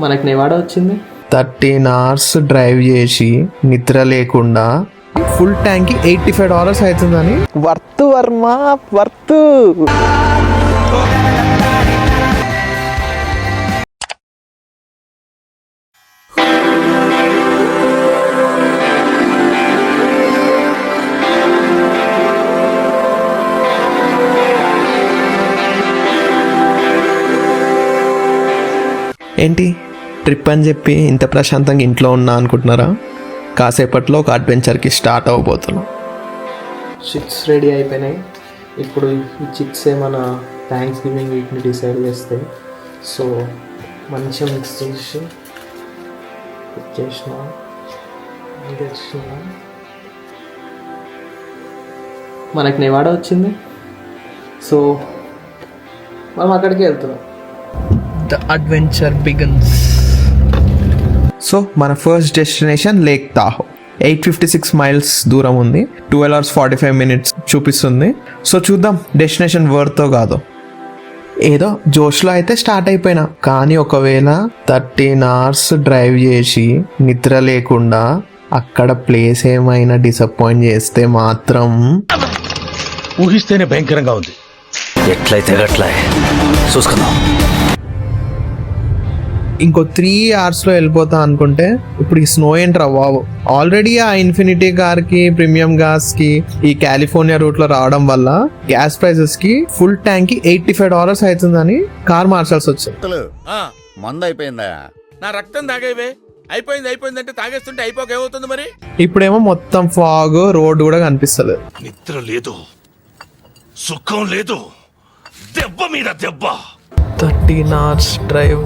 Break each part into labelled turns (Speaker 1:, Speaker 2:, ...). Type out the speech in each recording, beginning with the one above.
Speaker 1: మనకి నెవాడా వచ్చింది.
Speaker 2: 13 hours drive చేసి నిద్ర లేకుండా ఫుల్ ట్యాంక్కి $85 అవుతుందని.
Speaker 1: Worth Varma worth.
Speaker 2: ఏంటి ట్రిప్ అని చెప్పి ఇంత ప్రశాంతంగా ఇంట్లో ఉన్నా అనుకుంటున్నారా? కాసేపట్లో ఒక అడ్వెంచర్కి స్టార్ట్ అవ్వబోతున్నాం.
Speaker 1: చిట్స్ రెడీ అయిపోయినాయి. ఇప్పుడు ఈ చిట్సే మన థ్యాంక్స్ గివింగ్ వీక్ని డిసైడ్ చేస్తాయి. సో మంచిగా మిక్స్ చేసి చేసిన మనకి నెవాడా వచ్చింది. సో మనం అక్కడికి వెళ్తున్నాం.
Speaker 2: The adventure begins. సో మన first destination lake Tahoe. 856 miles దూరం ఉంది. 12 hours 45 minutes చూపిస్తుంది. సో చూద్దాం డెస్టినేషన్ వర్తో కాదో. ఏదో జోష్లో అయితే స్టార్ట్ అయిపోయినా, కానీ ఒకవేళ 13 hours డ్రైవ్ చేసి నిద్ర లేకుండా అక్కడ ప్లేస్ ఏమైనా డిసప్పాయింట్ చేస్తే మాత్రం
Speaker 3: ఊహిస్తేనే భయంకరంగా ఉంది.
Speaker 4: ఎట్లయితే అట్లా చూసుకుందాం.
Speaker 2: ఇంకో 3 hours వెళ్ళిపోతా అనుకుంటే ఇప్పుడు ఈ స్నో ఏంట్రా బాబు. ఆల్రెడీ ఆ ఇన్ఫినిటీ కార్కి ప్రీమియం గ్యాస్కి ఈ కాలిఫోర్నియా రూట్లో రావడం వల్ల గ్యాస్ ప్రైసెస్కి ఫుల్ ట్యాంక్కి $85 అవుతుందని కార్ మార్చాల్సి వచ్చింది.
Speaker 3: మంద అయిపోయిందా? నా రక్తం తాగేవే. అయిపోయిందంటే తాగేస్తుంటే అయిపోక ఏమవుతుంది మరి?
Speaker 2: ఇప్పుడేమో మొత్తం ఫాగ్, రోడ్ కూడా కనిపిస్తలేదు.
Speaker 3: నిద్ర లేదు, సుఖం లేదు, దెబ్బ మీద దెబ్బ.
Speaker 2: 13 hours drive,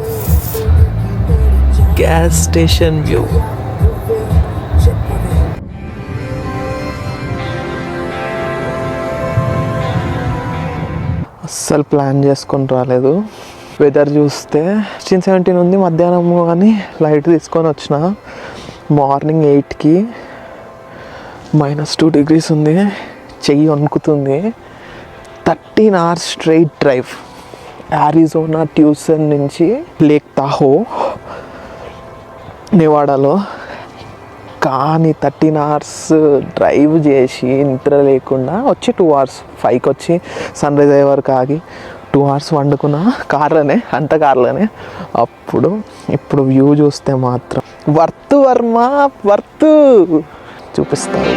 Speaker 2: gas station view.
Speaker 1: అస్సలు ప్లాన్ చేసుకొని రాలేదు. వెదర్ చూస్తే 16-17 ఉంది మధ్యాహ్నం, కానీ లైట్ తీసుకొని వచ్చిన. మార్నింగ్ 8కి -2 degrees ఉంది. చెయ్యి వణుకుతుంది. 13 hours straight drive Arizona Tucson నుంచి లేక్ తాహో నెవాడాలో. కానీ 13 hours డ్రైవ్ చేసి నిద్ర లేకుండా వచ్చి 2 hours 5కి వచ్చి సన్ రైజ్ అయ్యే వరకు ఆగి 2 hours వండుకున్న కార్లోనే, అంత కార్లోనే. ఇప్పుడు వ్యూ చూస్తే మాత్రం వర్త్ వర్మ వర్త్. చూపిస్తాను.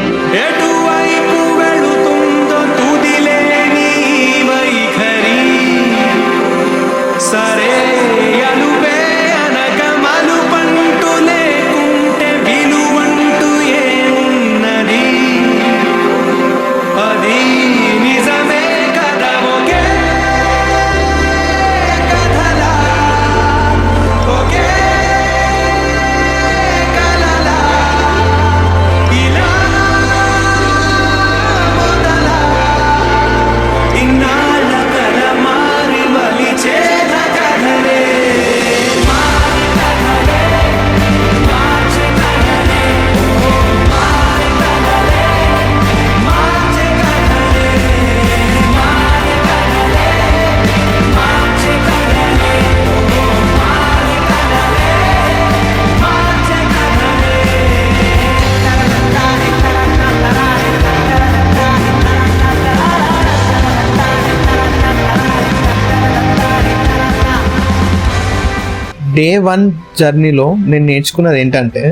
Speaker 2: Day 1 జర్నీలో నేను నేర్చుకున్నది ఏంటంటే,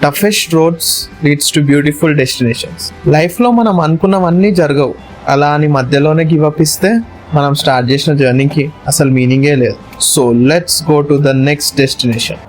Speaker 2: toughest roads leads to beautiful destinations. లైఫ్లో మనం అనుకున్నవన్నీ జరగవు. అలా అని మధ్యలోనే గివ్ అప్ ఇస్తే మనం స్టార్ట్ చేసిన జర్నీకి అసలు మీనింగే లేదు. So let's go to the next destination.